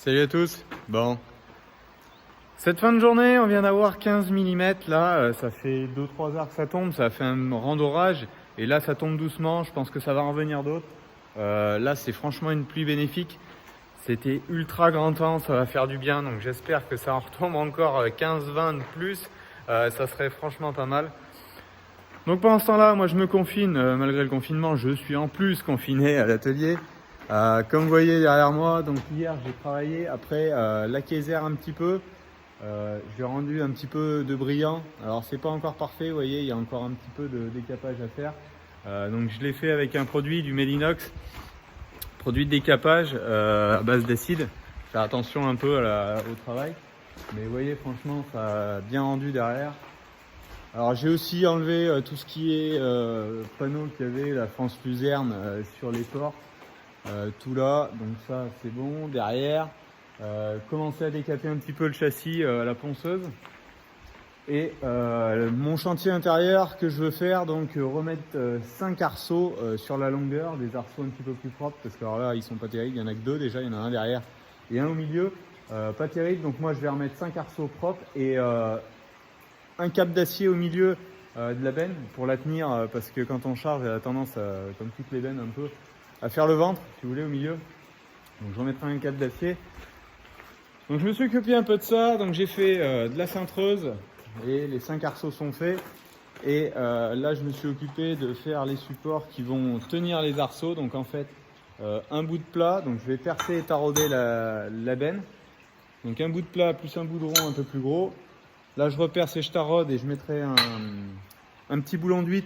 Salut à tous. Bon, cette fin de journée, on vient d'avoir 15 mm là, ça fait 2-3 heures que ça tombe, ça a fait un rang d'orage et là ça tombe doucement, je pense que ça va en venir d'autres. Là c'est franchement une pluie bénéfique, c'était ultra grand temps, ça va faire du bien, donc j'espère que ça en retombe encore 15-20 de plus, ça serait franchement pas mal. Donc pendant ce temps-là, moi je me confine, malgré le confinement, je suis en plus confiné à l'atelier. Comme vous voyez derrière moi, donc hier j'ai travaillé après la Kaiser un petit peu. J'ai rendu un petit peu de brillant. Alors c'est pas encore parfait, vous voyez, il y a encore un petit peu de décapage à faire. Donc je l'ai fait avec un produit du Made Inox, produit de décapage à base d'acide. Faire attention un peu au travail. Mais vous voyez, franchement, ça a bien rendu derrière. Alors j'ai aussi enlevé tout ce qui est panneau qu'il y avait, la France Luzerne sur les portes, tout là, donc ça c'est bon. Derrière, commencer à décaper un petit peu le châssis à la ponceuse. Et mon chantier intérieur que je veux faire, donc remettre 5 arceaux sur la longueur, des arceaux un petit peu plus propres, parce que alors là ils sont pas terribles, il y en a que 2 déjà, il y en a un derrière et un au milieu, pas terrible. Donc moi je vais remettre 5 arceaux propres et un cap d'acier au milieu de la benne pour la tenir, parce que quand on charge, elle a tendance, comme toutes les bennes un peu, à faire le ventre, si vous voulez, au milieu. Donc je remettrai un cap d'acier. Donc je me suis occupé un peu de ça, donc j'ai fait de la cintreuse et les 5 arceaux sont faits. Et là je me suis occupé de faire les supports qui vont tenir les arceaux. Donc en fait un bout de plat, donc je vais percer et tarauder la benne. Donc un bout de plat plus un bout de rond un peu plus gros. Là je reperce et je taraude et je mettrai un petit boulon d'huile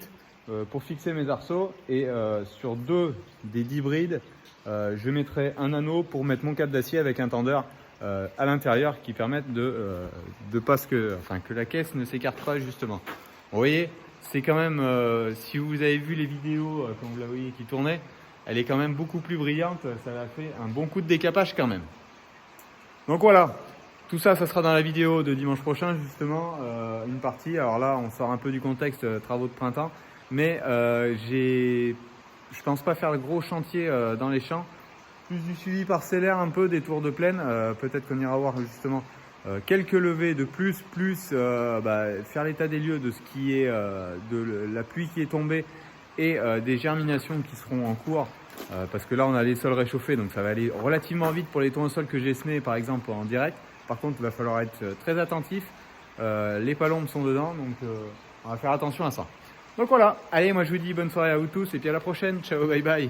pour fixer mes arceaux. Et sur 2 des 10 brides, je mettrai un anneau pour mettre mon cap d'acier avec un tendeur à l'intérieur qui permettent que la caisse ne s'écarte pas justement. Vous voyez, c'est quand même, si vous avez vu les vidéos quand vous la voyez qui tournait, elle est quand même beaucoup plus brillante, ça a fait un bon coup de décapage quand même. Donc voilà, tout ça, ça sera dans la vidéo de dimanche prochain justement, une partie. Alors là, on sort un peu du contexte travaux de printemps, mais je pense pas faire le gros chantier dans les champs. Plus du suivi parcellaire, un peu des tours de plaine. Peut-être qu'on ira voir justement quelques levées de plus faire l'état des lieux de ce qui est de la pluie qui est tombée et des germinations qui seront en cours. Parce que là on a les sols réchauffés, donc ça va aller relativement vite pour les tournesols que j'ai semés par exemple en direct. Par contre il va falloir être très attentif. Les palombes sont dedans, donc on va faire attention à ça. Donc voilà, allez, moi je vous dis bonne soirée à vous tous et puis à la prochaine. Ciao, bye bye.